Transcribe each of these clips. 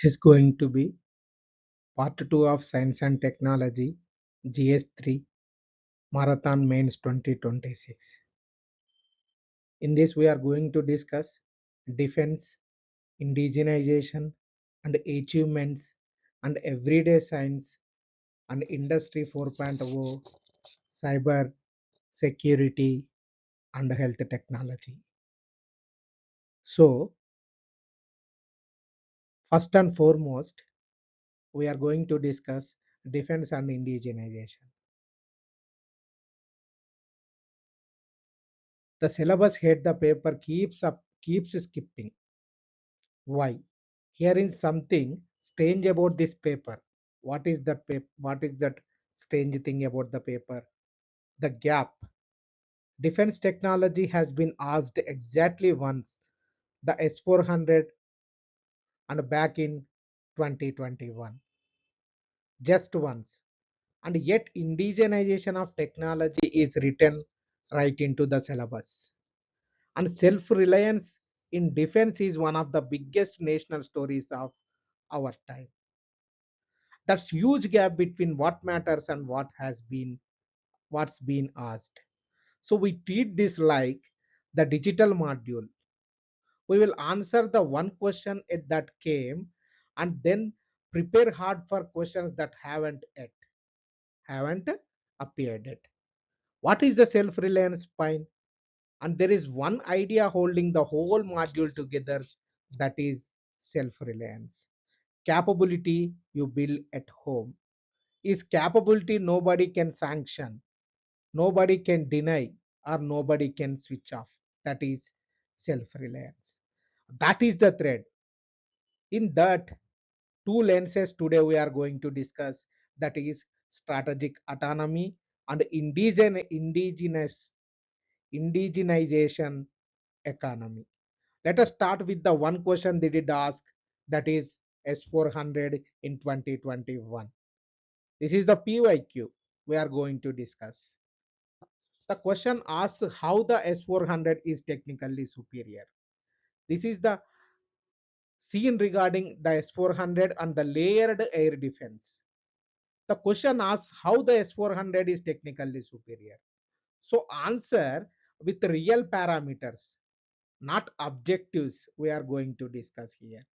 This is going to be part 2 of Science and Technology GS3 Marathon Mains 2026. In this, we are going to discuss defense, indigenization, and achievements, and everyday science and Industry 4.0, cyber security, and health technology. So, first and foremost, we are going to discuss defense and indigenization. The syllabus head the paper keeps skipping. Why? Here is something strange about this paper. What is that paper? What is that strange thing about the paper? The gap. Defense technology has been asked exactly once, the S400 and back in 2021. Just once. And yet indigenization of technology is written right into the syllabus. And self-reliance in defense is one of the biggest national stories of our time. That's huge gap between what matters and what's been asked. So we treat this like the digital module. We will answer the one question that came and then prepare hard for questions that haven't appeared yet. What is the self-reliance spine? And there is one idea holding the whole module together, that is self-reliance. Capability you build at home is capability nobody can sanction, nobody can deny, or nobody can switch off. That is self-reliance. That is the thread. In that two lenses today we are going to discuss, that is strategic autonomy and indigenization economy. Let us start with the one question they did ask, that is S400 in 2021. This is the PYQ we are going to discuss. The question asks how the S400 is technically superior. This is the scene regarding the S400 and the layered air defense. The question asks how the S400 is technically superior. So answer with real parameters, not objectives, we are going to discuss here.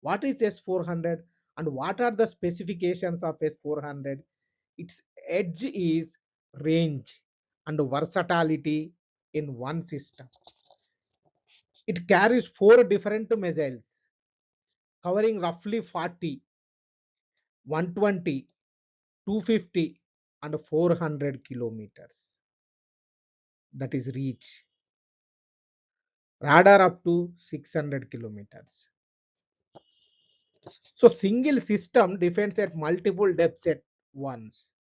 What is S400 and what are the specifications of S400? Its edge is range and versatility in one system. It carries 4 different missiles covering roughly 40, 120, 250, and 400 kilometers. That is reach. Radar up to 600 kilometers. So single system defends at multiple depths at once.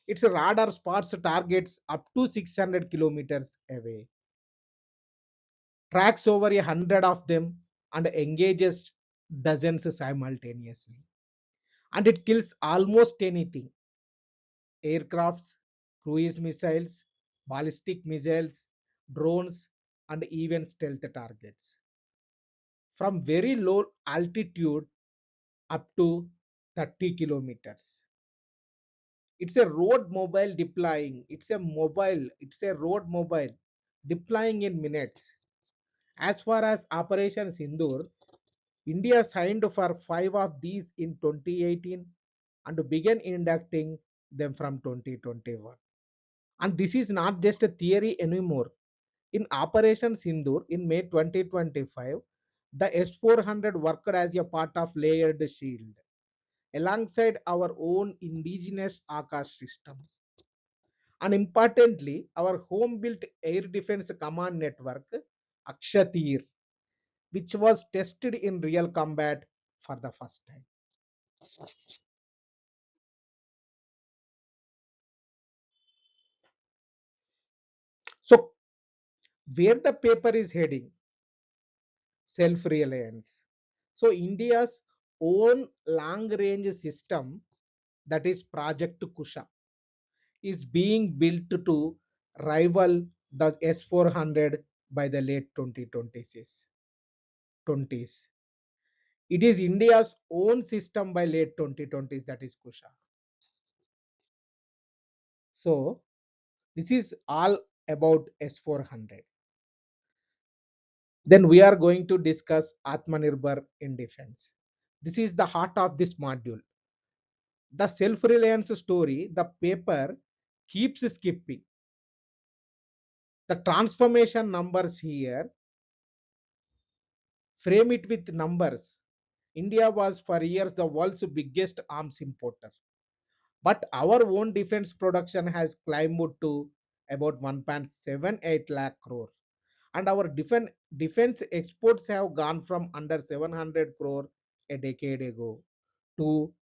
Its radar spots targets up to 600 kilometers away, tracks over 100 of them, and engages dozens simultaneously. And it kills almost anything: aircrafts, cruise missiles, ballistic missiles, drones, and even stealth targets. From very low altitude up to 30 kilometers. It's a road mobile deploying. It's a road mobile deploying in minutes. As far as Operation Sindoor, India signed for 5 of these in 2018 and began inducting them from 2021. And this is not just a theory anymore. In Operation Sindoor in May 2025, the S-400 worked as a part of layered shield alongside our own indigenous Akash system. And importantly, our home-built air defense command network, Akshatir, which was tested in real combat for the first time. So, where the paper is heading, self-reliance. So, India's own long-range system, that is Project Kusha, is being built to rival the S400 by the late 2020s. It is India's own system by late 2020s, that is Kusha. So this is all about S400. Then we are going to discuss Atmanirbhar in defense. This is the heart of this module. The self-reliance story, the paper keeps skipping. The transformation numbers here, frame it with numbers. India was for years the world's biggest arms importer. But our own defense production has climbed to about 1.78 lakh crore. And our defense exports have gone from under 700 crore a decade ago to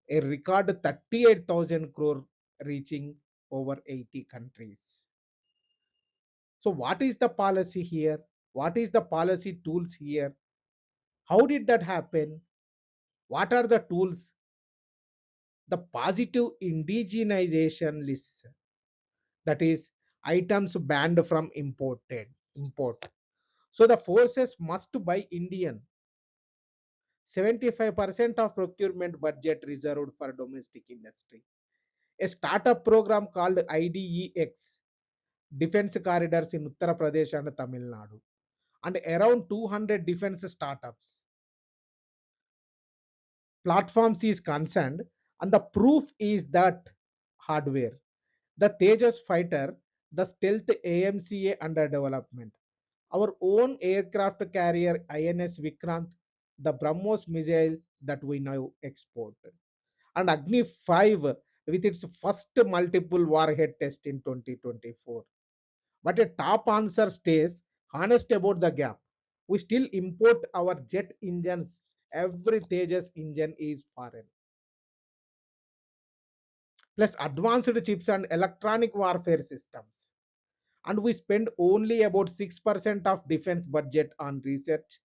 a record 38,000 crore, reaching over 80 countries. So what is the policy here? What is the policy tools here? How did that happen? What are the tools? The positive indigenization list, that is items banned from import. So the forces must buy Indian. 75% of procurement budget reserved for domestic industry. A startup program called IDEX, defense corridors in Uttar Pradesh and Tamil Nadu, and around 200 defense startups. Platforms is concerned, and the proof is that hardware. The Tejas fighter, the stealth AMCA under development. Our own aircraft carrier INS Vikrant, the BrahMos missile that we now export. And Agni 5 with its first multiple warhead test in 2024. But a top answer stays honest about the gap. We still import our jet engines. Every Tejas engine is foreign. Plus advanced chips and electronic warfare systems. And we spend only about 6% of defense budget on research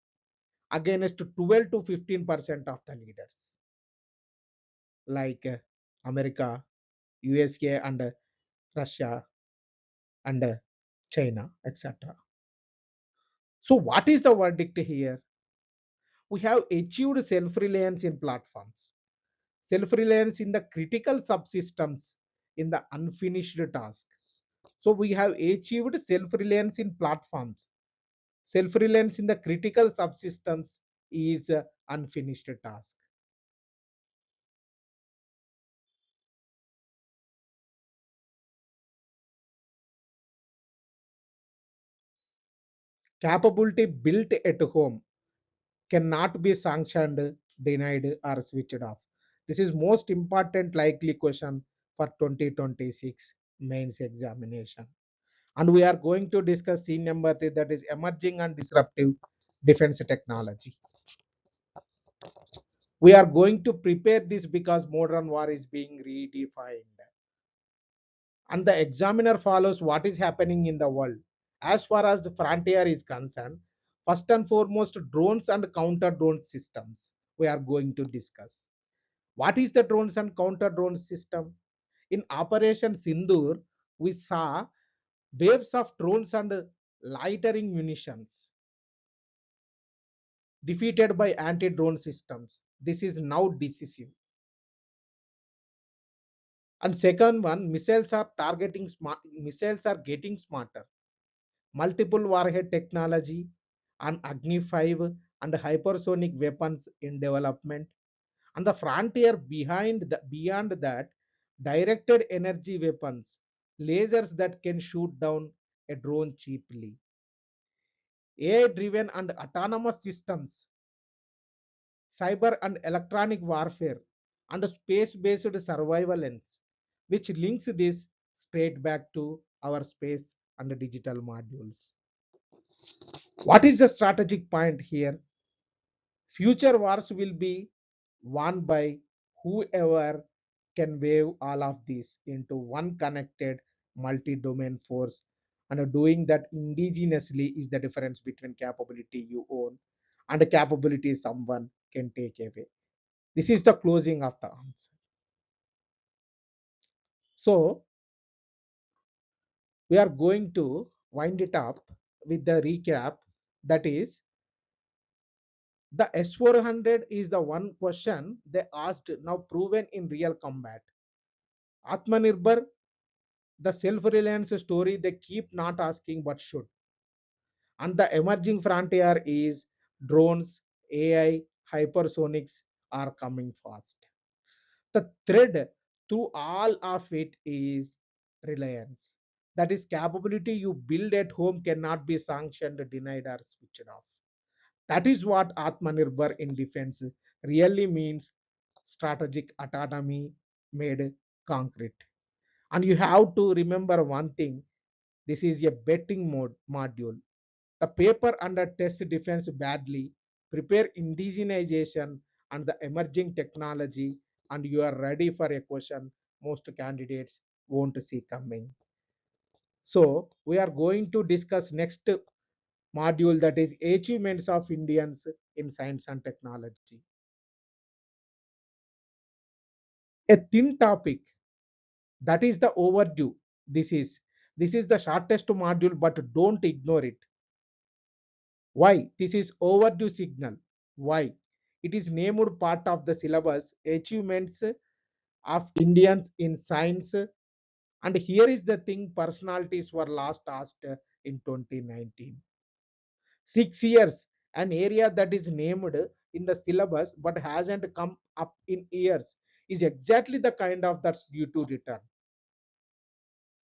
against 12 to 15% of the leaders like America, USA, and Russia, and China, etc. So, what is the verdict here? We have achieved self reliance in platforms, self reliance in the critical subsystems, in the unfinished task. So, we have achieved self reliance in platforms. Self reliance in the critical subsystems is unfinished task. Capability built at home cannot be sanctioned, denied, or switched off. This is most important likely question for 2026 mains examination. And we are going to discuss scene number 3, that is emerging and disruptive defense technology. We are going to prepare this because modern war is being redefined. And the examiner follows what is happening in the world. As far as the frontier is concerned, first and foremost, drones and counter drone systems we are going to discuss. What is the drones and counter drone system? In Operation Sindoor, we saw waves of drones and lightering munitions defeated by anti-drone systems. This is now decisive. And second one, missiles are getting smarter. Multiple warhead technology and Agni 5 and hypersonic weapons in development. And the frontier beyond that, directed energy weapons, lasers that can shoot down a drone cheaply, AI driven and autonomous systems, cyber and electronic warfare, and space based surveillance, which links this straight back to our space and digital modules. What is the strategic point here? Future wars will be won by whoever can wave all of this into one connected multi-domain force, and doing that indigenously is the difference between capability you own and a capability someone can take away. This is the closing of the answer. So we are going to wind it up with the recap, that is The S-400 is the one question they asked, now proven in real combat. Atmanirbhar, the self-reliance story they keep not asking but should. And the emerging frontier is drones, AI, hypersonics are coming fast. The thread through all of it is reliance. That is, capability you build at home cannot be sanctioned, denied, or switched off. That is what Atmanirbhar in defense really means, strategic autonomy made concrete. And you have to remember one thing, this is a betting mode module. The paper under test defense badly, prepare indigenization and the emerging technology, and you are ready for a question most candidates won't see coming. So we are going to discuss next module, that is achievements of Indians in science and technology. A thin topic, that is the overdue. This is the shortest module, but don't ignore it. Why? This is overdue signal. Why? It is named part of the syllabus, achievements of Indians in science. And here is the thing, personalities were last asked in 2019. 6 years, an area that is named in the syllabus but hasn't come up in years is exactly the kind of that's due to return.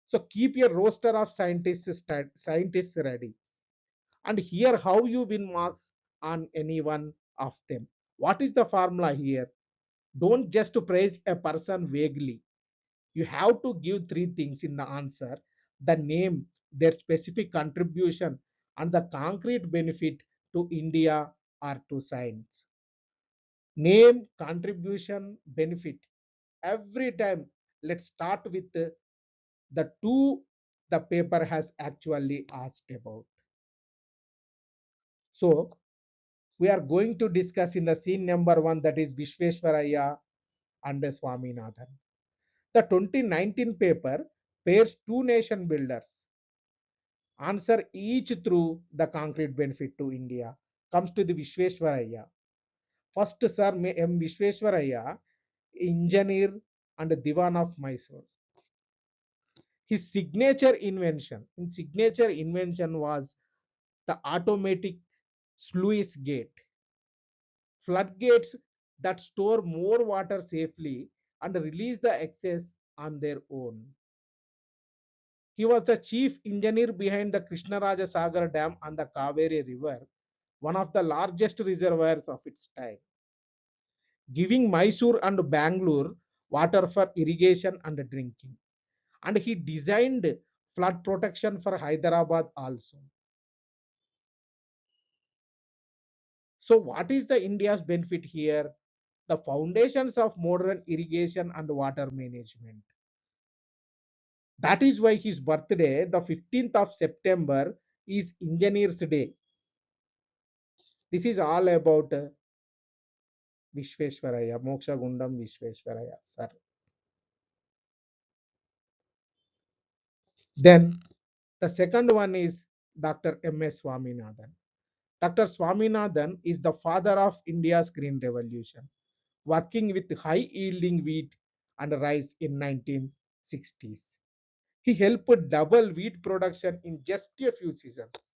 So keep your roster of scientists ready. And here how you win marks on any one of them. What is the formula here? Don't just praise a person vaguely. You have to give three things in the answer: the name, their specific contribution, and the concrete benefit to India or to science. Name, contribution, benefit. Every time, let's start with the two the paper has actually asked about. So, we are going to discuss in the scene number one, that is Vishweshwaraya and Swaminathan. The 2019 paper pairs two nation builders. Answer each through the concrete benefit to India. Comes to the Vishweshwaraya. First, Sir M. Vishweshwaraya, engineer and Diwan of Mysore. His signature invention was the automatic sluice gate, floodgates that store more water safely and release the excess on their own. He was the chief engineer behind the Krishnaraja Sagar Dam on the Kaveri River, one of the largest reservoirs of its time, giving Mysore and Bangalore water for irrigation and drinking. And he designed flood protection for Hyderabad also. So, what is the India's benefit here? The foundations of modern irrigation and water management. That is why his birthday, the 15th of September, is Engineers Day. This is all about Vishweshwaraya, Moksha Gundam Vishweshwaraya, sir. Then the second one is Dr. M.S. Swaminathan. Dr. Swaminathan is the father of India's green revolution, working with high yielding wheat and rice in 1960s. He helped double wheat production in just a few seasons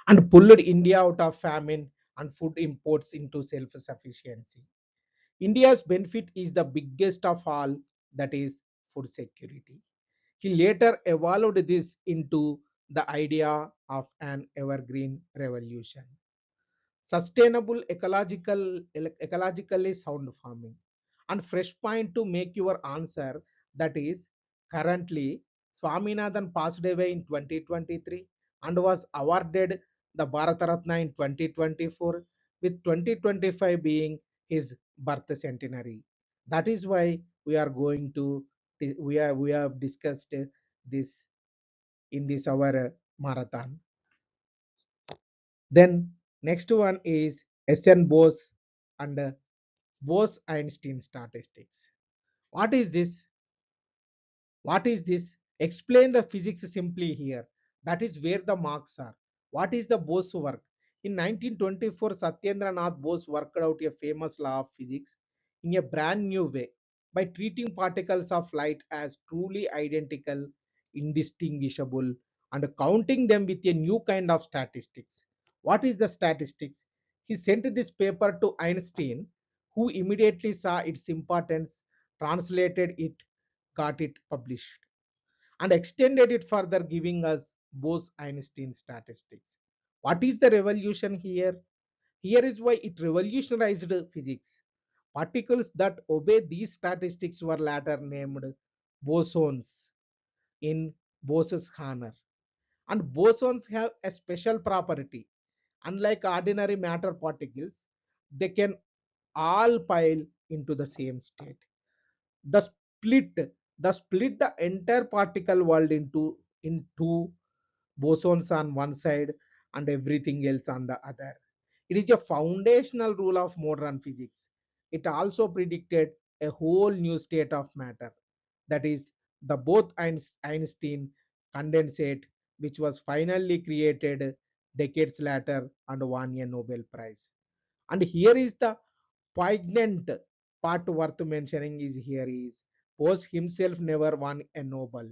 and pulled India out of famine and food imports into self-sufficiency. India's benefit is the biggest of all, that is food security. He later evolved this into the idea of an evergreen revolution. Sustainable ecologically sound farming. And fresh point to make your answer, that is, currently Swaminathan passed away in 2023 and was awarded the Bharat Ratna in 2024, with 2025 being his birth centenary. That is why we are going to we have discussed this in this our marathon. Then next one is SN Bose and Bose-Einstein statistics. What is this? What is this? Explain the physics simply here. That is where the marks are. What is the Bose work? In 1924, Satyendra Nath Bose worked out a famous law of physics in a brand new way by treating particles of light as truly identical, indistinguishable, and counting them with a new kind of statistics. What is the statistics? He sent this paper to Einstein, who immediately saw its importance, translated it, got it published, and extended it further, giving us Bose-Einstein statistics. What is the revolution here? Here is why it revolutionized physics. Particles that obey these statistics were later named bosons in Bose's honor. And bosons have a special property. Unlike ordinary matter particles, they can all pile into the same state. The split, the entire particle world into bosons on one side and everything else on the other. It is a foundational rule of modern physics. It also predicted a whole new state of matter, that is, the both Einstein condensate, which was finally created decades later and won a Nobel Prize. And here is the poignant part worth mentioning is here is Bose himself never won a Nobel,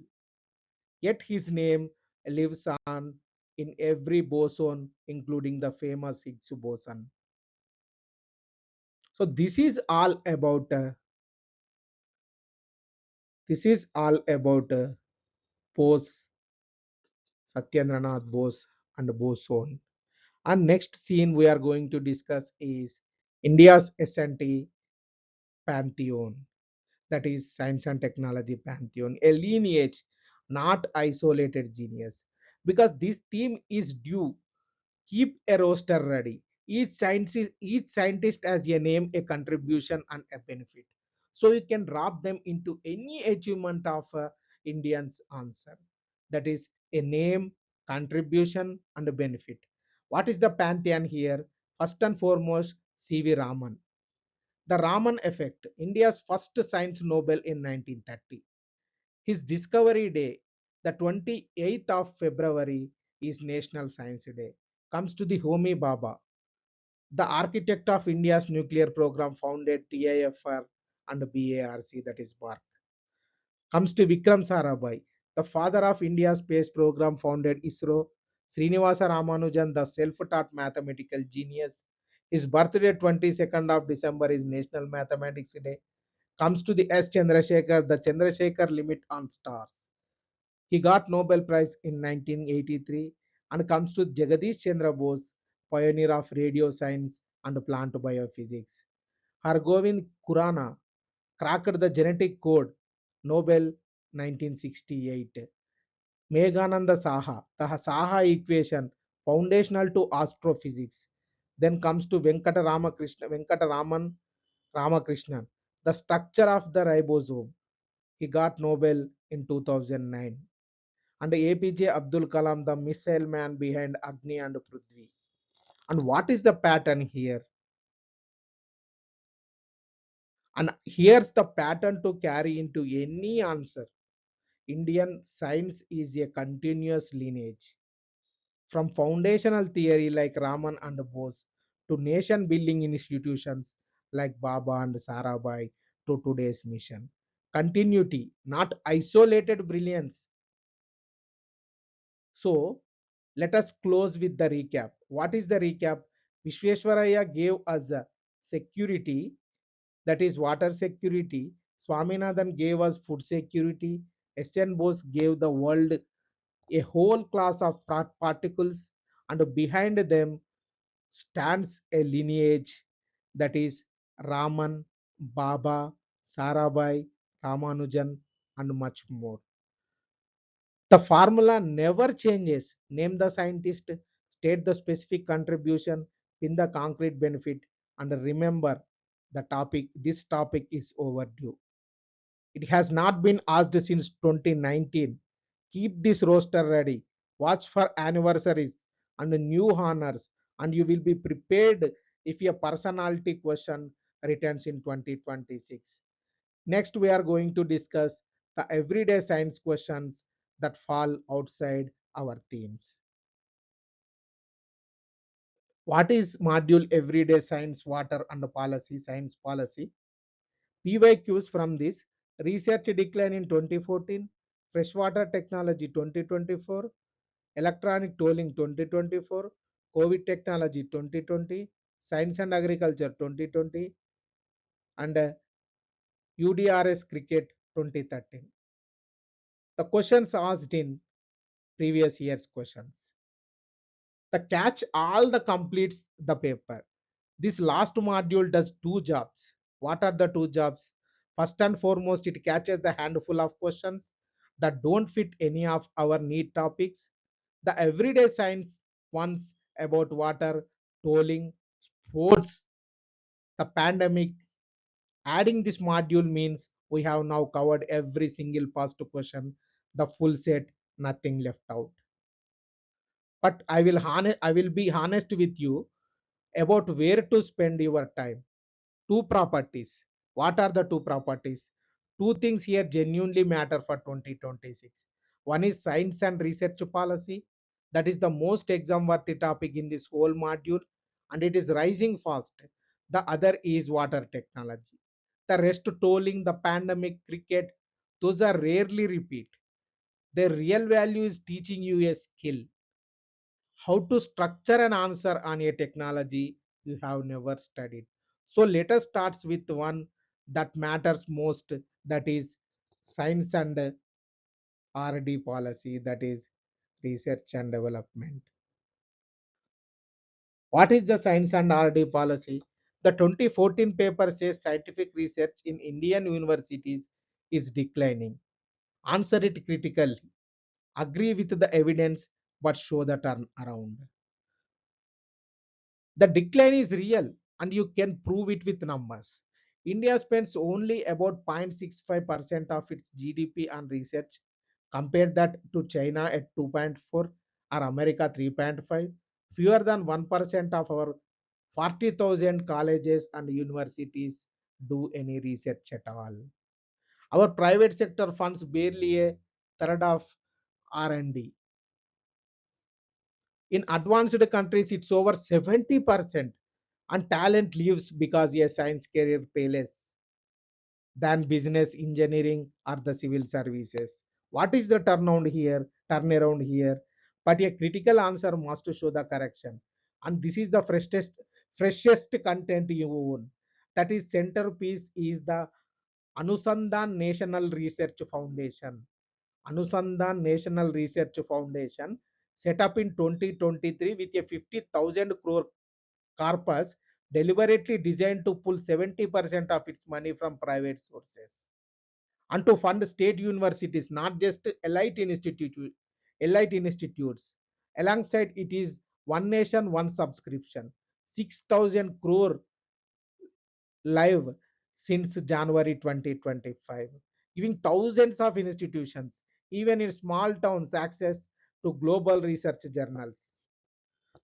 yet his name lives on in every boson, including the famous Higgs boson. So this is all about Bose, Satyendranath Bose, and boson. And next scene we are going to discuss is India's S&T pantheon, that is science and technology pantheon, a lineage, not isolated genius. Because this theme is due, keep a roster ready. Each scientist has a name, a contribution, and a benefit. So you can wrap them into any achievement of Indians answer. That is a name, contribution, and a benefit. What is the pantheon here? First and foremost, C.V. Raman. The Raman effect, India's first science Nobel in 1930. His discovery day, the 28th of February, is National Science Day. Comes to the Homi Bhabha, the architect of India's nuclear program, founded TIFR and BARC, that is BARC. Comes to Vikram Sarabhai, the father of India's space program, founded ISRO. Srinivasa Ramanujan, the self-taught mathematical genius. His birthday, 22nd of December, is National Mathematics Day. Comes to the S. Chandrasekhar, the Chandrasekhar limit on stars. He got Nobel Prize in 1983. And comes to Jagadish Chandra Bose, pioneer of radio science and plant biophysics. Hargovind Khurana cracked the genetic code, Nobel 1968. Meghananda Saha, the Saha equation, foundational to astrophysics. Then comes to Venkataraman Ramakrishnan, the structure of the ribosome. He got Nobel in 2009. And APJ Abdul Kalam, the missile man behind Agni and Prithvi. And what is the pattern here? And here's the pattern to carry into any answer. Indian science is a continuous lineage. From foundational theory like Raman and Bose to nation building institutions like Baba and Sarabhai to today's mission. Continuity, not isolated brilliance. So, let us close with the recap. What is the recap? Vishweswaraya gave us a security, that is water security. Swaminathan gave us food security. S.N. Bose gave the world a whole class of particles, and behind them stands a lineage, that is Raman, Baba, Sarabhai, Ramanujan, and much more. The formula never changes. Name the scientist, state the specific contribution, pin the concrete benefit, and remember this topic is overdue. It has not been asked since 2019. Keep this roster ready. Watch for anniversaries and new honors, and you will be prepared if a personality question returns in 2026. Next, we are going to discuss the everyday science questions that fall outside our themes. What is module everyday science, water and policy, science policy? PYQs from this: research decline in 2014, freshwater technology 2024, electronic tolling 2024, COVID technology 2020, science and agriculture 2020, and UDRS cricket 2013. The questions asked in previous year's questions. The catch all the completes the paper. This last module does two jobs. What are the two jobs? First and foremost, it catches the handful of questions that don't fit any of our need topics. The everyday science ones about water, tolling, sports, the pandemic. Adding this module means we have now covered every single past question, the full set, nothing left out. But I will be honest with you about where to spend your time. Two properties. What are the two properties? Two things here genuinely matter for 2026. One is science and research policy. That is the most exam worthy topic in this whole module, and it is rising fast. The other is water technology. The rest, tolling, the pandemic, cricket, those are rarely repeat. Their real value is teaching you a skill, how to structure an answer on a technology you have never studied. So let us start with one that matters most, that is science and R&D policy, that is research and development. What is the science and R&D policy? The 2014 paper says scientific research in Indian universities is declining. Answer it critically. Agree with the evidence but show the turn around. The decline is real and you can prove it with numbers. India spends only about 0.65% of its GDP on research. Compare that to China at 2.4 or America 3.5. Fewer than 1% of our 40,000 colleges and universities do any research at all. Our private sector funds barely a third of R&D. In advanced countries, it's over 70%. And talent leaves because a science career pay less than business, engineering, or the civil services. What is the turnaround here? But a critical answer must show the correction. And this is the freshest content you own. That is centerpiece is the Anusandhan National Research Foundation. Anusandhan National Research Foundation set up in 2023 with a 50,000 crore corpus, deliberately designed to pull 70% of its money from private sources and to fund state universities, not just elite institutes. Alongside it is one nation, one subscription, 6,000 crore live since January 2025, giving thousands of institutions, even in small towns, access to global research journals.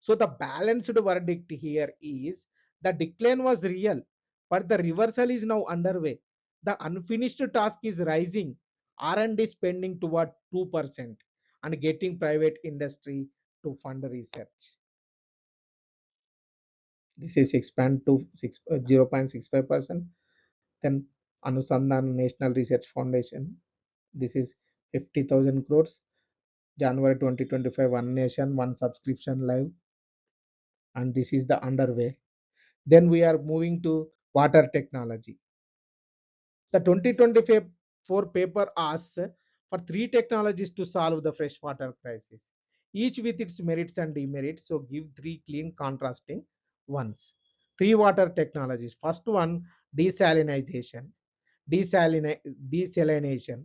So the balanced verdict here is the decline was real, but the reversal is now underway. The unfinished task is rising, R&D spending toward 2% and getting private industry to fund research. This is expand to 0.65%. Then Anusandhan National Research Foundation. This is 50,000 crores. January 2025, one nation, one subscription live, and this is the underway. Then we are moving to water technology. The 2024 paper asks for three technologies to solve the freshwater crisis, each with its merits and demerits. So give three clean contrasting ones. Three water technologies. First one, desalinization. Desalination.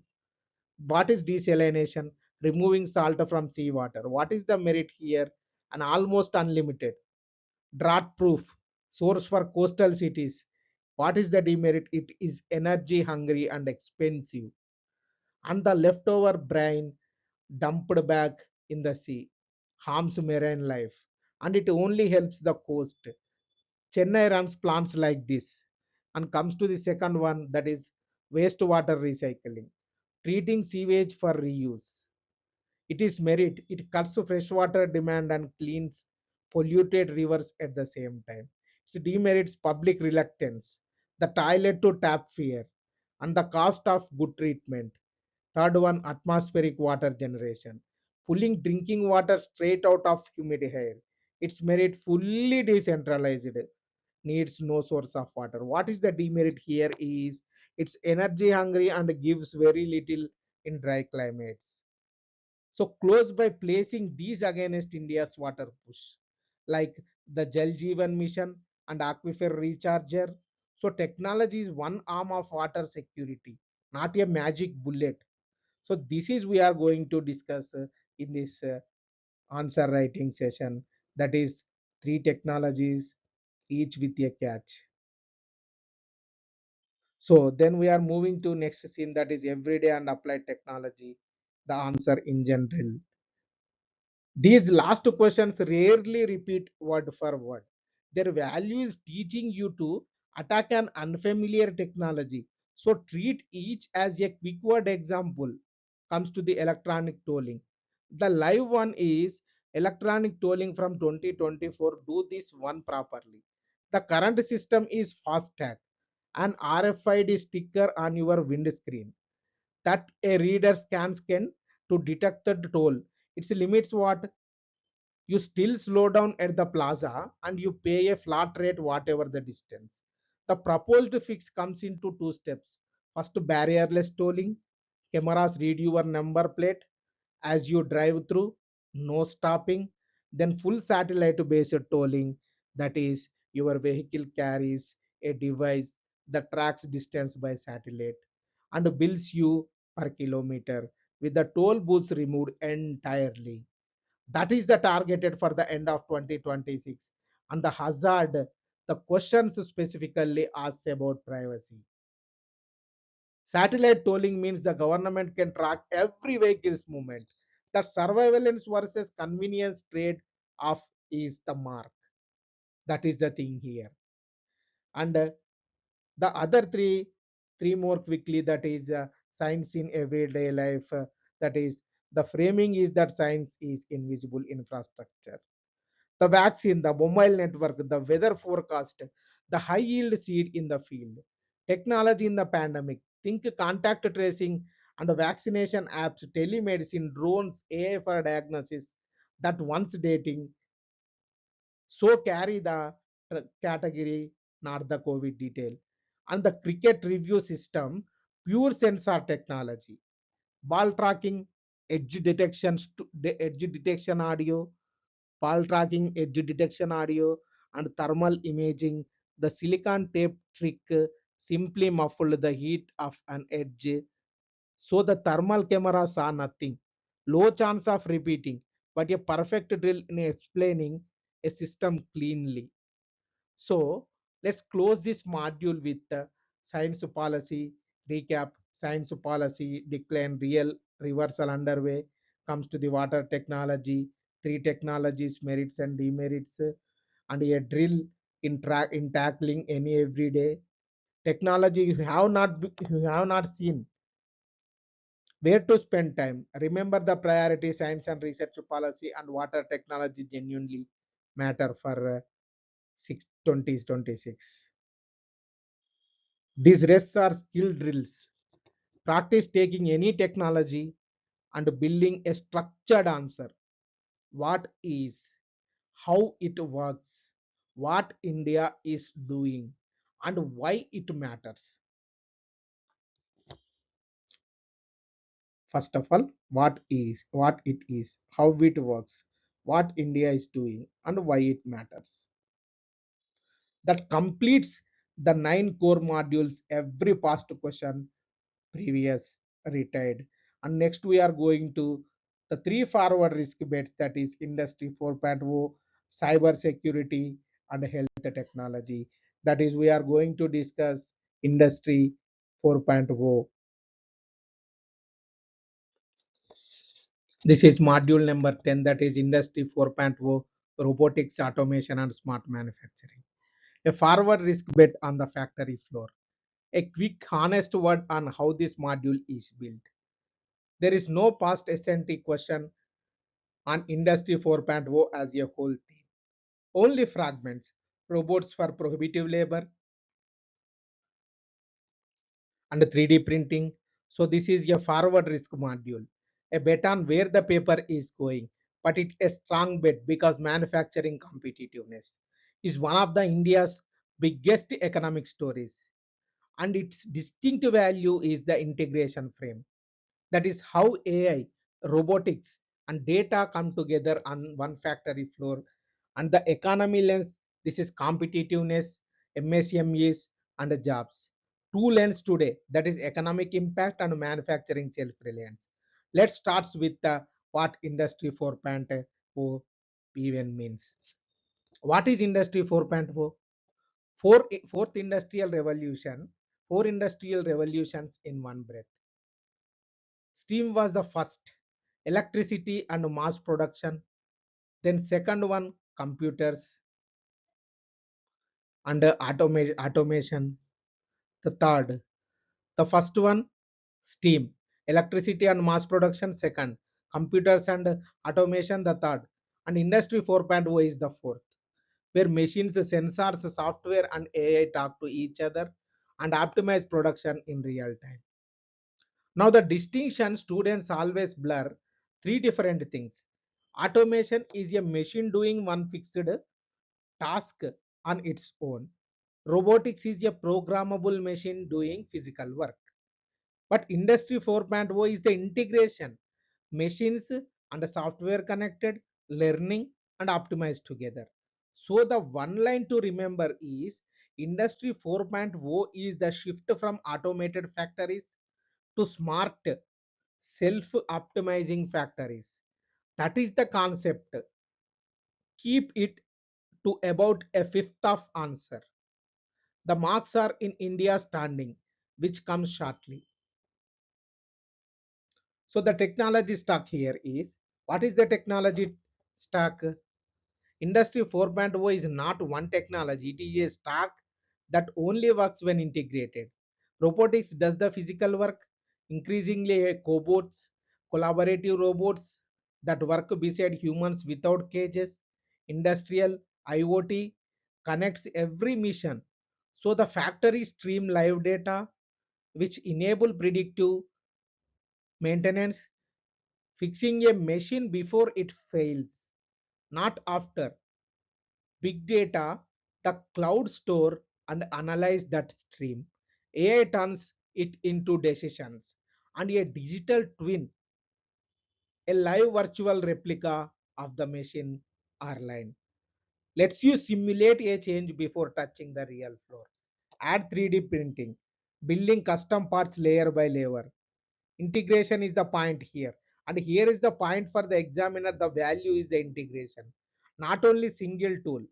What is desalination? Removing salt from seawater. What is the merit here? And almost unlimited. Drought proof, source for coastal cities. What is the demerit? It is energy hungry and expensive, and the leftover brine dumped back in the sea harms marine life, and it only helps the coast. Chennai runs plants like this. And comes to the second one, that is wastewater recycling, treating sewage for reuse. It is merit. It cuts freshwater demand and cleans polluted rivers at the same time. It demerits public reluctance, the toilet to tap fear, and the cost of good treatment. Third one, atmospheric water generation, pulling drinking water straight out of humid air. Its merit fully decentralized, needs no source of water. What is the demerit here is it's energy hungry and gives very little in dry climates. So close by placing these against India's water push, like the Jal Jeevan mission and aquifer recharger. So technology is one arm of water security, not a magic bullet. So this is we are going to discuss in this answer writing session, that is three technologies each with a catch. So then we are moving to next scene, that is everyday and applied technology, the answer in general. These last questions rarely repeat word for word. Their value is teaching you to attack an unfamiliar technology. So treat each as a quick word example. Comes to the electronic tolling. The live one is electronic tolling from 2024. Do this one properly. The current system is fast tag, an RFID sticker on your windscreen that a reader scans can to detect the toll. Its limits what you still slow down at the plaza and you pay a flat rate whatever the distance. The proposed fix comes into two steps. First, barrierless tolling. Cameras read your number plate as you drive through, no stopping. Then full satellite based tolling, that is your vehicle carries a device that tracks distance by satellite and bills you per kilometer with the toll booths removed entirely. That is the targeted for the end of 2026. And the hazard, the questions specifically asks about privacy. Satellite tolling means the government can track every vehicle's movement. That surveillance versus convenience trade off is the mark. That is the thing here. And the other three more quickly, that is science in everyday life. That is the framing is that science is invisible infrastructure. The vaccine, the mobile network, the weather forecast, the high yield seed in the field, technology in the pandemic, think contact tracing and vaccination apps, telemedicine, drones, AI for diagnosis, that once dating, so carry the category, not the COVID detail. And the cricket review system, pure sensor technology, ball tracking, edge detection audio, ball tracking, edge detection audio, and thermal imaging. The silicon tape trick simply muffled the heat of an edge, so the thermal camera saw nothing. Low chance of repeating, but a perfect drill in explaining a system cleanly. So let's close this module with the science policy recap. Science policy decline, real reversal underway. Comes to the water technology, three technologies, merits and demerits, and a drill in tackling any everyday technology you have not seen. Where to spend time? Remember the priority, science and research policy and water technology genuinely matter for 2026. These rests are skill drills. Practice taking any technology and building a structured answer. What is, how it works, what India is doing, and why it matters. First of all, what it is, how it works, what India is doing, and why it matters. That completes the nine core modules, every past question, previous, retired. And next we are going to the three forward risk bets, that is industry 4.0, cyber security, and health technology. That is we are going to discuss industry 4.0. This is module number 10, that is industry 4.0, robotics, automation, and smart manufacturing. A forward risk bet on the factory floor. A quick honest word on how this module is built. There is no past SNT question on Industry 4.0 as a whole theme. Only fragments, robots for prohibitive labor and 3D printing. So this is a forward risk module, a bet on where the paper is going, but it's a strong bet because manufacturing competitiveness is one of the India's biggest economic stories, and its distinct value is the integration frame. That is how AI, robotics, and data come together on one factory floor. And the economy lens, this is competitiveness, MSMEs, and jobs. Two lens today, that is economic impact and manufacturing self-reliance. Let's start with the what Industry 4.0 even means. What is Industry 4.0? Fourth industrial revolution, four industrial revolutions in one breath. Steam was the first, electricity and mass production. Then second one, computers and automation. The third, the first one, steam, electricity and mass production. Second, computers and automation. The third, and industry 4.0 is the fourth, where machines, sensors, software, and AI talk to each other and optimize production in real time. Now, the distinction students always blur three different things. Automation is a machine doing one fixed task on its own. Robotics is a programmable machine doing physical work. But Industry 4.0 is the integration, machines and software connected, learning and optimized together. So, the one line to remember is Industry 4.0 is the shift from automated factories to smart self-optimizing factories. That is the concept. Keep it to about a fifth of answer. The marks are in India standing, which comes shortly. So the technology stack here is, what is the technology stack? Industry 4.0 is not one technology, it is a stack that only works when integrated. Robotics does the physical work, increasingly cobots, collaborative robots that work beside humans without cages. Industrial IoT connects every mission. So the factory stream live data, which enable predictive maintenance, fixing a machine before it fails, not after. Big data, the cloud store and analyze that stream. AI turns it into decisions, and a digital twin, a live virtual replica of the machine or line, lets you simulate a change before touching the real floor. Add 3D printing, building custom parts layer by layer. Integration is the point here, and here is the point for the examiner. The value is the integration, not only single tool.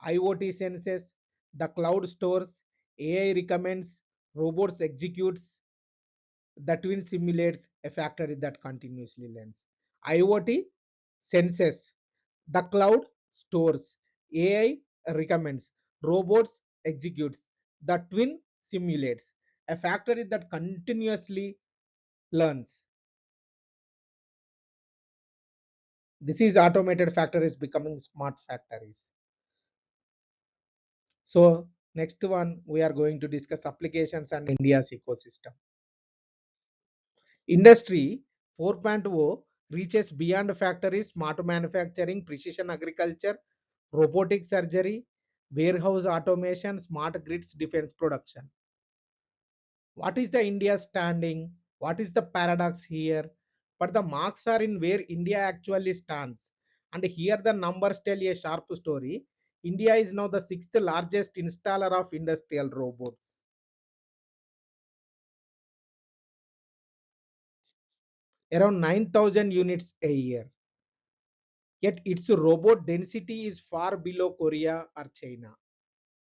IoT senses, the cloud stores, AI recommends, robots executes, the twin simulates a factory that continuously learns. IoT senses, the cloud stores, AI recommends, robots executes, the twin simulates a factory that continuously learns. This is automated factories becoming smart factories. So next one, we are going to discuss applications and India's ecosystem. Industry 4.0 reaches beyond factories, smart manufacturing, precision agriculture, robotic surgery, warehouse automation, smart grids, defense production. What is the India standing? What is the paradox here? But the marks are in where India actually stands. And here the numbers tell a sharp story. India is now the sixth largest installer of industrial robots. Around 9,000 units a year. Yet its robot density is far below Korea or China.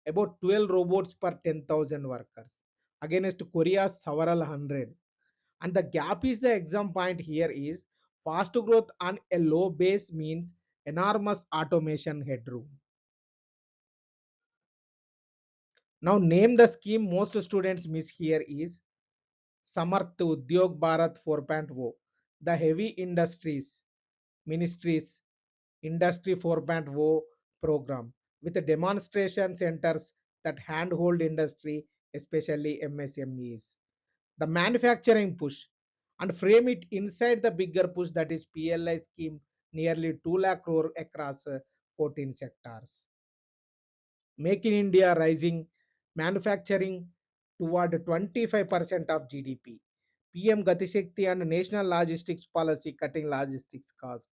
About 12 robots per 10,000 workers against Korea's several hundred. And the gap is the exam point here is fast growth on a low base means enormous automation headroom. Now name the scheme most students miss here is Samarth Udyog Bharat 4.0, the heavy industries ministries Industry 4.0 program with the demonstration centers that handhold industry, especially MSMEs. The manufacturing push and frame it inside the bigger push that is PLI scheme, nearly 2 lakh crore across 14 sectors. Make in India rising manufacturing toward 25% of GDP. PM Gati Shakti and National Logistics Policy cutting logistics cost.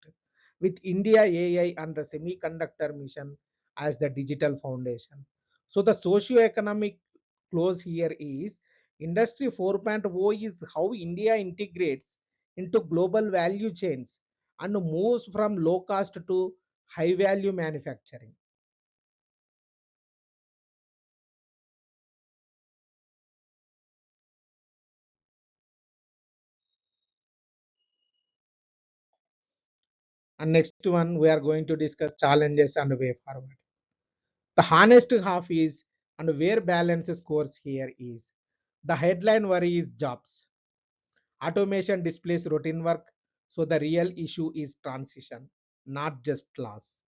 With India AI and the semiconductor mission as the digital foundation. So the socio-economic close here is Industry 4.0 is how India integrates into global value chains and moves from low cost to high value manufacturing. And next one, we are going to discuss challenges and way forward. The honest half is and where balance scores here is the headline worry is jobs. Automation displays routine work, so the real issue is transition, not just loss.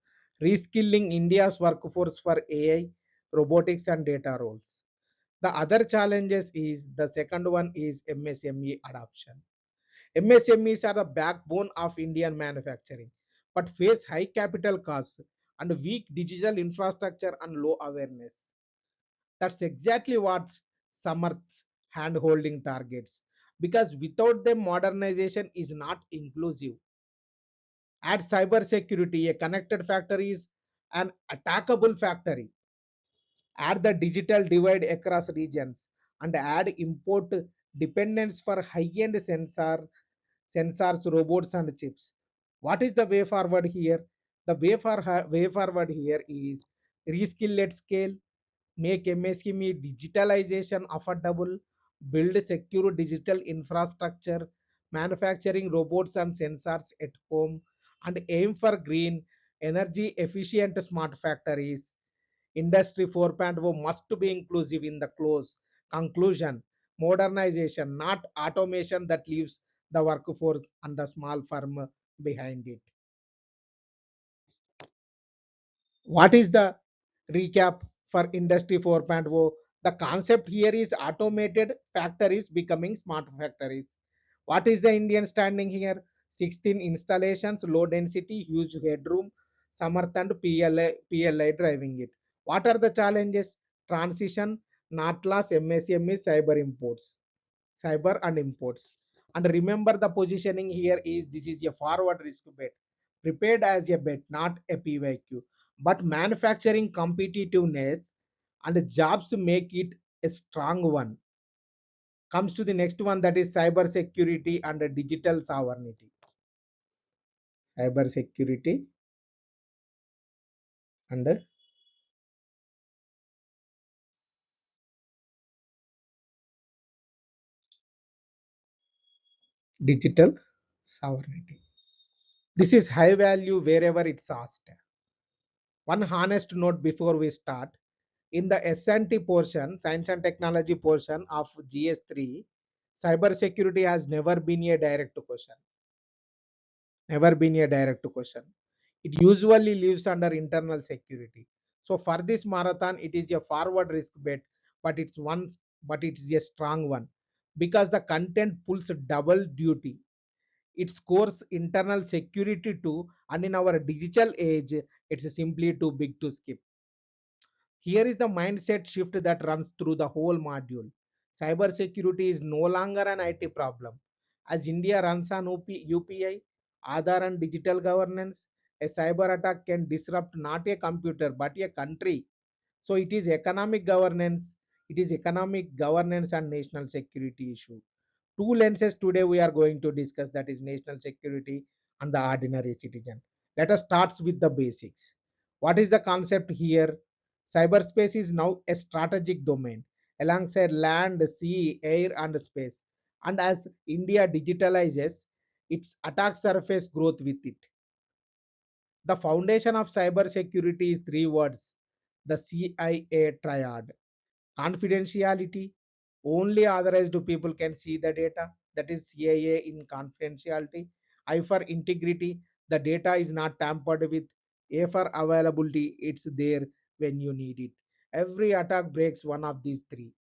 Reskilling India's workforce for AI, robotics, and data roles. The other challenges is the second one is MSME adoption. MSMEs are the backbone of Indian manufacturing, but face high capital costs and weak digital infrastructure and low awareness. That's exactly what Samarth's hand-holding targets. Because without them, modernization is not inclusive. Add cybersecurity, a connected factory is an attackable factory. Add the digital divide across regions and add import dependence for high-end sensors, robots, and chips. What is the way forward here? The way forward here is reskill at scale, make MSME digitalization affordable, build secure digital infrastructure, manufacturing robots and sensors at home, and aim for green, energy efficient smart factories. Industry 4.0 must be inclusive in the close conclusion. Modernization, not automation that leaves the workforce and the small firm behind it. What is the recap for Industry 4.0? The concept here is automated factories becoming smart factories. What is the Indian standing here? 16 installations, low density, huge headroom, Samarth and PLI driving it. What are the challenges? Transition, not loss, MSME, cyber and imports. And remember the positioning here is this is a forward risk bet, prepared as a bet, not a PYQ. But manufacturing competitiveness and jobs make it a strong one. Comes to the next one that is cyber security and digital sovereignty. Cyber security and digital sovereignty. This is high value wherever it's asked. One honest note before we start. In the S&T portion, science and technology portion of GS3, cyber security has never been a direct question. Never been a direct question. It usually lives under internal security. So for this marathon, it is a forward risk bet, but but it is a strong one because the content pulls double duty. It scores internal security too, and in our digital age, it's simply too big to skip. Here is the mindset shift that runs through the whole module. Cybersecurity is no longer an IT problem. As India runs on UPI, Aadhaar and digital governance, a cyber attack can disrupt not a computer but a country. So it is economic governance and national security issue. Two lenses today we are going to discuss, that is national security and the ordinary citizen. Let us start with the basics. What is the concept here? Cyberspace is now a strategic domain alongside land, sea, air, and space. And as India digitalizes, its attack surface growth with it. The foundation of cybersecurity is three words, the CIA triad. Confidentiality, only authorized people can see the data, that is CIA in confidentiality. I for integrity, The data is not tampered with. A for availability, it's there when you need it. Every attack breaks one of these three.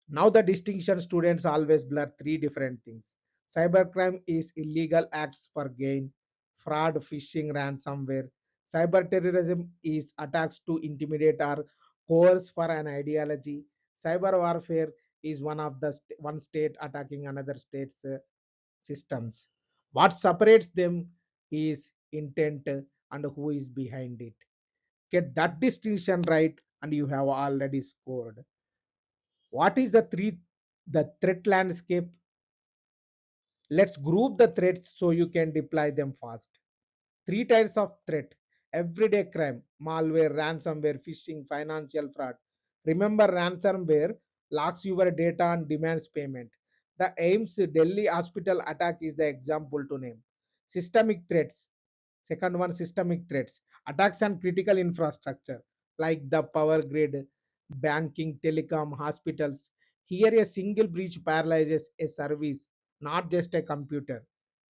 Now the distinction students always blur three different things. Cybercrime is illegal acts for gain, fraud, phishing, ransomware. Cyber terrorism is attacks to intimidate or coerce for an ideology. Cyber warfare is one state attacking another state's systems. What separates them is intent and who is behind it. Get that distinction right, and you have already scored. What is the threat landscape? Let's group the threats so you can deploy them fast. Three types of threat: everyday crime, malware, ransomware, phishing, financial fraud. Remember, ransomware locks your data and demands payment. The Ames Delhi hospital attack is the example to name. Systemic threats. Second one, systemic threats. Attacks on critical infrastructure like the power grid, banking, telecom, hospitals. Here, a single breach paralyzes a service, not just a computer.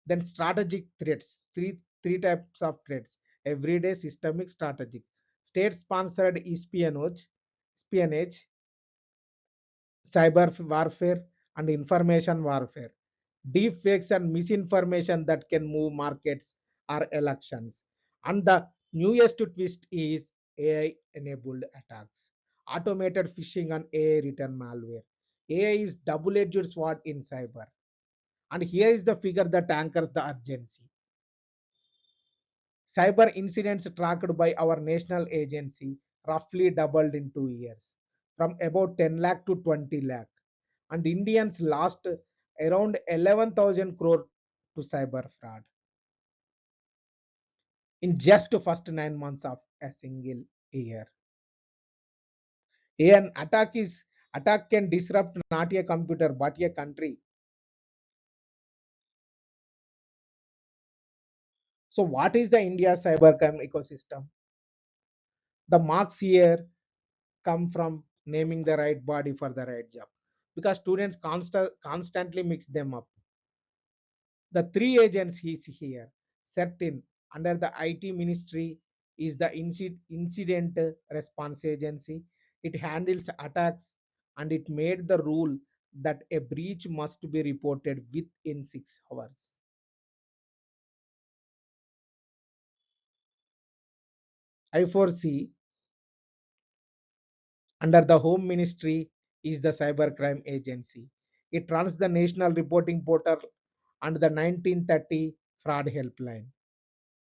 Then strategic threats, three types of threats: everyday, systemic, strategic. State sponsored espionage, cyber warfare, and information warfare. Deep fakes and misinformation that can move markets or elections. And the newest twist is AI enabled attacks, automated phishing, and AI written malware. AI is double edged sword in cyber. And here is the figure that anchors the urgency. Cyber incidents tracked by our national agency roughly doubled in 2 years, from about 10 lakh to 20 lakh. And Indians lost around 11,000 crore to cyber fraud in just the first 9 months of a single year. An attack can disrupt not a computer but a country. So what is the India cybercrime ecosystem? The marks here come from naming the right body for the right job, because students constantly mix them up. The three agencies here certain under the IT ministry is the incident response agency. It handles attacks, and it made the rule that a breach must be reported within 6 hours. I4C under the home ministry is the cybercrime agency. It runs the national reporting portal and the 1930 fraud helpline,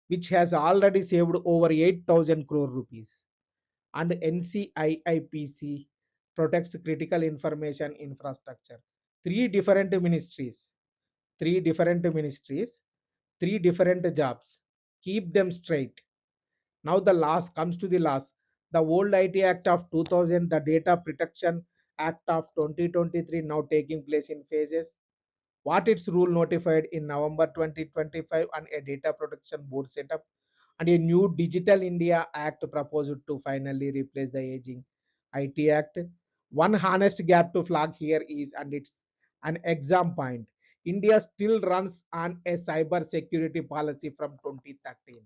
which has already saved over 8,000 crore rupees. And NCIIPC protects critical information infrastructure. Three different ministries, three different ministries, three different jobs. Keep them straight. Now the last comes to the last. The old IT Act of 2000, the Data Protection Act of 2023, now taking place in phases. What its rule notified in November 2025, and a data protection board setup, and a new Digital India Act proposed to finally replace the aging IT Act. One honest gap to flag here is, and it's an exam point, India still runs on a cyber security policy from 2013.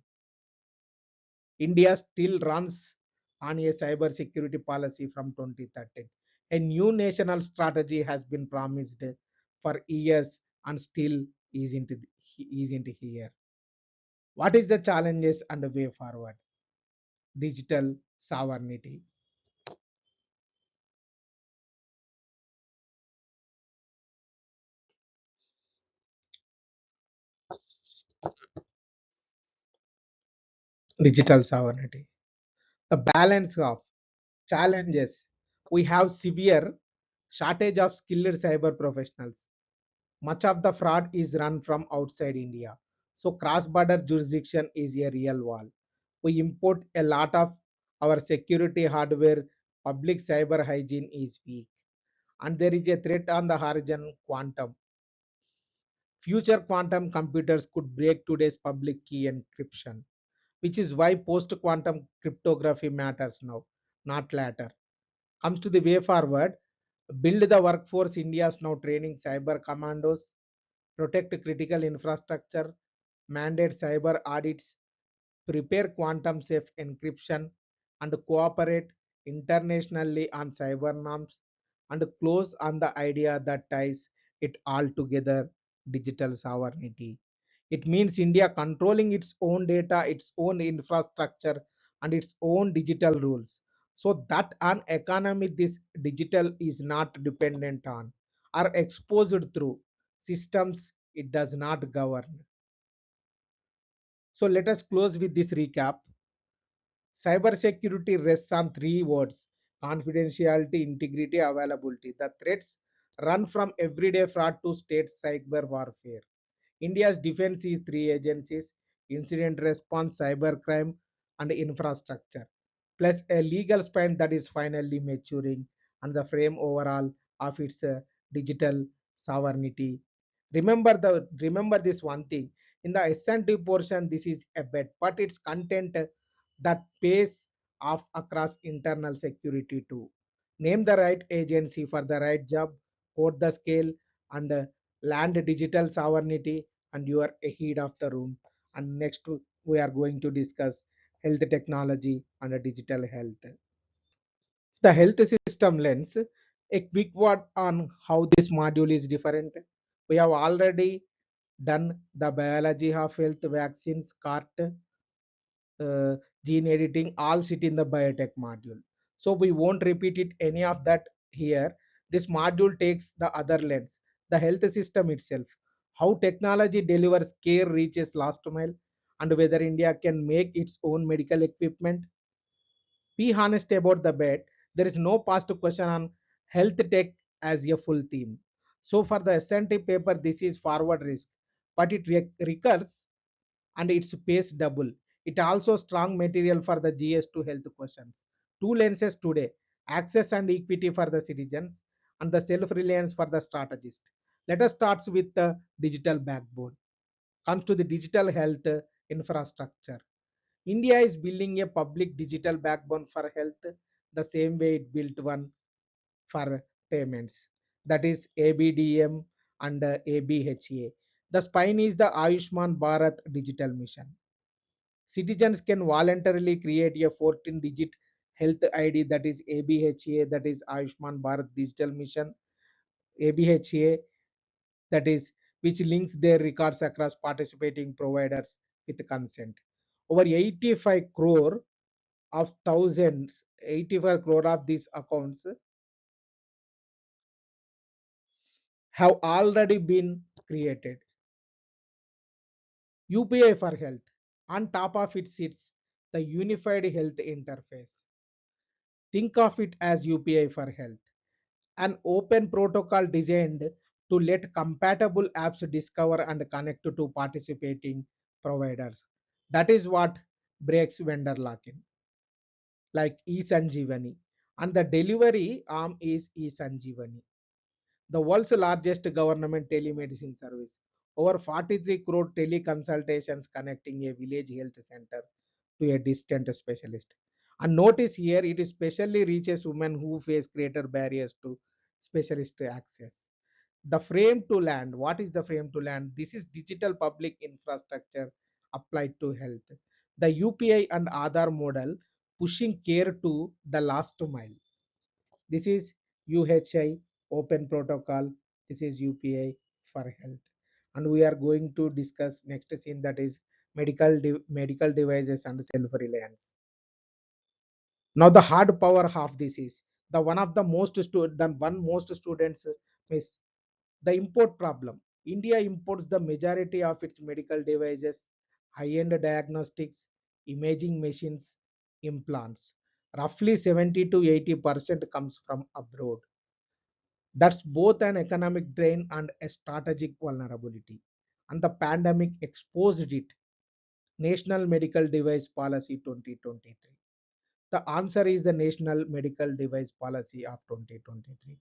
India still runs on a cyber security policy from 2013. A new national strategy has been promised for years and still isn't, isn't here. What is the challenges and the way forward? Digital sovereignty. Digital sovereignty. The balance of challenges. We have severe shortage of skilled cyber professionals. Much of the fraud is run from outside India. So cross-border jurisdiction is a real wall. We import a lot of our security hardware. Public cyber hygiene is weak. And there is a threat on the horizon: quantum. Future quantum computers could break today's public key encryption, which is why post-quantum cryptography matters now, not later. Comes to the way forward: build the workforce. India is now training cyber commandos, protect critical infrastructure, mandate cyber audits, prepare quantum safe encryption, and cooperate internationally on cyber norms, and close on the idea that ties it all together, digital sovereignty. It means India controlling its own data, its own infrastructure, and its own digital rules. So that an economy this digital is not dependent on or exposed through systems it does not govern. So let us close with this recap. Cybersecurity rests on three words: confidentiality, integrity, availability. The threats run from everyday fraud to state cyber warfare. India's defense is three agencies: incident response, cybercrime, and infrastructure, plus a legal spine that is finally maturing, and the frame overall of its digital sovereignty. Remember this one thing. In the S&T portion, this is a bet, but its content that pays off across internal security too. Name the right agency for the right job, code the scale, and land digital sovereignty, and you are ahead of the room. And next, we are going to discuss health technology and digital health. The health system lens, a quick word on how this module is different. We have already done the biology of health, vaccines, CART, uh, gene editing, all sit in the biotech module. So we won't repeat it any of that here. This module takes the other lens, the health system itself, how technology delivers care, reaches last mile, and whether India can make its own medical equipment. Be honest about the bet. There is no past question on health tech as a full theme. So for the S&T paper, this is forward risk, but it recurs and its pace double. It also strong material for the GS2 health questions. Two lenses today: access and equity for the citizens, and the self-reliance for the strategist. Let us start with the digital backbone. Comes to the digital health infrastructure. India is building a public digital backbone for health the same way it built one for payments. That is ABDM and ABHA. The spine is the Ayushman Bharat digital mission. Citizens can voluntarily create a 14-digit health ID, that is ABHA, that is Ayushman Bharat Digital Mission, ABHA, that is which links their records across participating providers with consent. Over 85 crore of thousands, 85 crore of these accounts have already been created. UPI for health. On top of it sits the unified health interface. Think of it as UPI for health, an open protocol designed to let compatible apps discover and connect to participating providers. That is what breaks vendor lock-in, like eSanjeevani. And the delivery arm is eSanjeevani, the world's largest government telemedicine service. Over 43 crore teleconsultations connecting a village health center to a distant specialist. And notice here, it especially reaches women who face greater barriers to specialist access. The frame to land. What is the frame to land? This is digital public infrastructure applied to health. The UPI and Aadhaar model pushing care to the last mile. This is UHI open protocol. This is UPI for health. And we are going to discuss next scene, that is medical devices and self-reliance. Now the hard power of this is the one of the most students miss, the import problem. India imports the majority of its medical devices, high-end diagnostics, imaging machines, implants. Roughly 70 to 80% comes from abroad. That's both an economic drain and a strategic vulnerability. And the pandemic exposed it. National Medical Device Policy 2023. The answer is the National Medical Device Policy of 2023.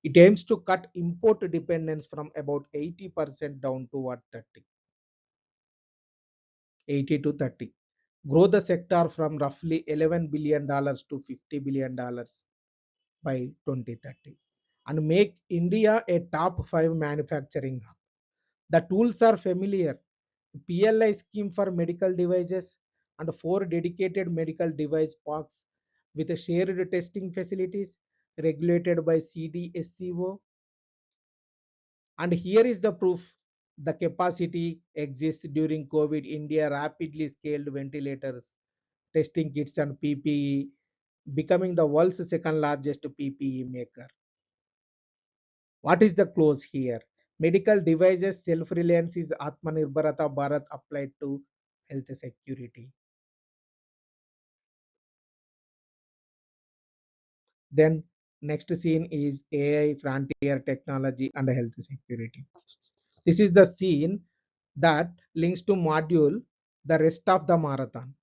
It aims to cut import dependence from about 80% down to what, 30, 80 to 30. Grow the sector from roughly $11 billion to $50 billion by 2030, and make India a top 5 manufacturing hub. The tools are familiar: PLI scheme for medical devices, and 4 dedicated medical device parks with shared testing facilities regulated by CDSCO. And here is the proof the capacity exists during COVID. India rapidly scaled ventilators, testing kits, and PPE, becoming the world's second largest PPE maker. What is the close here? Medical devices self reliance is Atmanirbharata Bharat applied to health security. Then, next scene is AI, frontier technology, and health security. This is the scene that links to module the rest of the marathon.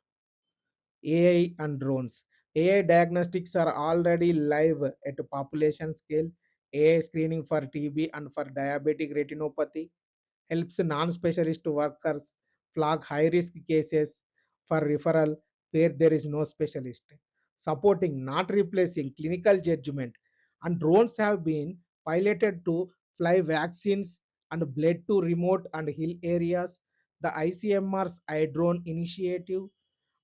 AI and drones. AI diagnostics are already live at a population scale. AI screening for TB and for diabetic retinopathy helps non-specialist workers flag high-risk cases for referral where there is no specialist. Supporting, not replacing, clinical judgment. And drones have been piloted to fly vaccines and blood to remote and hill areas. The ICMR's iDrone initiative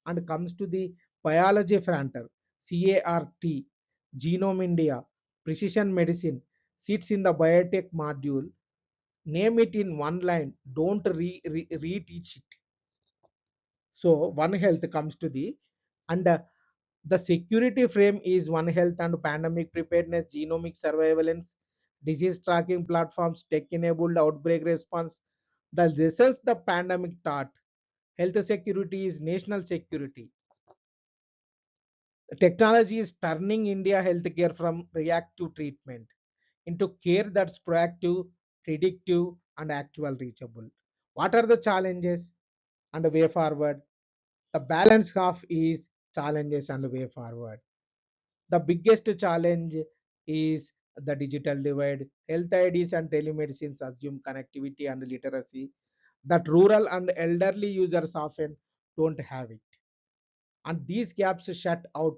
and comes to the biology frontier, CART, Genome India, Precision Medicine, sits in the biotech module. Name it in one line, don't reteach it. So One Health comes to the security frame is One Health and pandemic preparedness, genomic surveillance, disease tracking platforms, tech enabled outbreak response. The lessons the pandemic taught: health security is national security. Technology is turning India healthcare from reactive treatment into care that's proactive, predictive, and actual reachable. What are the challenges and the way forward? The balance half is challenges and the way forward. The biggest challenge is the digital divide. Health IDs and telemedicines assume connectivity and literacy that rural and elderly users often don't have it, and these gaps shut out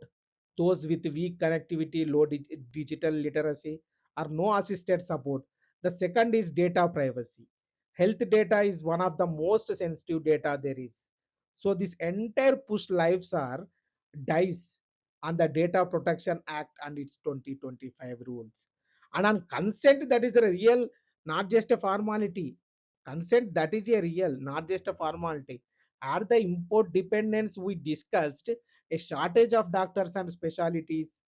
those with weak connectivity, low digital literacy, or no assisted support. The second is data privacy. Health data is one of the most sensitive data there is. So this entire push lives are dies on the Data Protection Act and its 2025 rules. And on consent, that is a real, not just a formality. Consent that is a real, not just a formality. Are the import dependence we discussed, a shortage of doctors and specialties,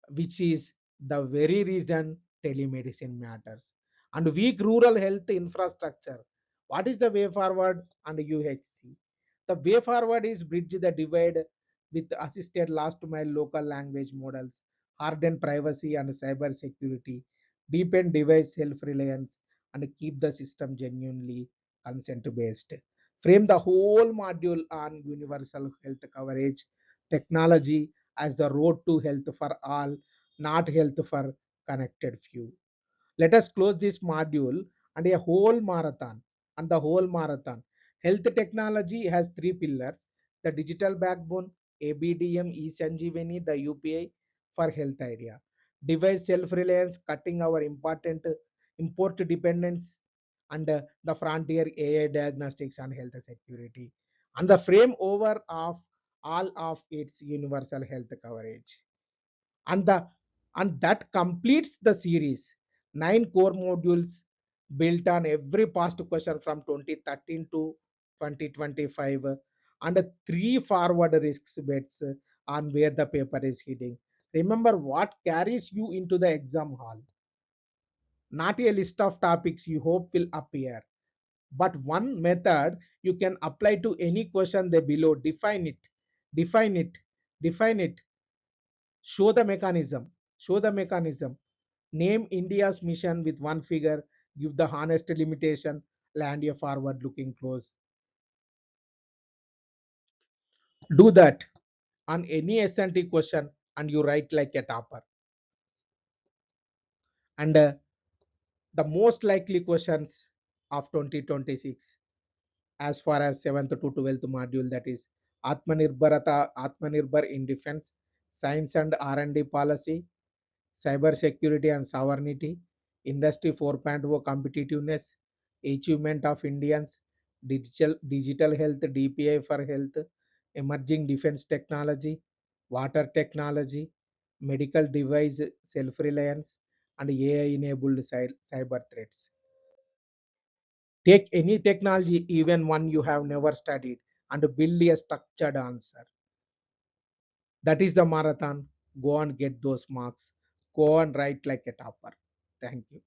which is the very reason telemedicine matters, and weak rural health infrastructure. What is the way forward? And UHC, the way forward is bridge the divide with assisted last mile local language models, harden privacy and cyber security, deepen device self reliance, and keep the system genuinely consent based. Frame the whole module on universal health coverage, technology as the road to health for all, not health for connected few. Let us close this module and a whole marathon. And the whole marathon. Health technology has 3 pillars: the digital backbone, ABDM, eSanjeevani, the UPI for health idea. Device self reliance, cutting our important import dependence, and the frontier AI diagnostics and health security. And the frame over of all of its universal health coverage, and the and that completes the series. 9 core modules built on every past question from 2013 to 2025, and 3 forward risks bets on where the paper is hitting. Remember what carries you into the exam hall, not a list of topics you hope will appear, but one method you can apply to any question they below. Define it, define it. Show the mechanism. Show the mechanism. Name India's mission with one figure. Give the honest limitation. Land a forward looking close. Do that on any S&T question and you write like a topper. And the most likely questions of 2026 as far as 7th to 12th module, that is Atmanirbhar in defense, science and R&D policy, cyber security and sovereignty, industry 4.0 competitiveness, achievement of Indians, digital health, DPI for health, emerging defense technology, water technology, medical device self-reliance, and AI-enabled cyber threats. Take any technology, even one you have never studied, and build a structured answer. That is the marathon. Go and get those marks. Go and write like a topper. Thank you.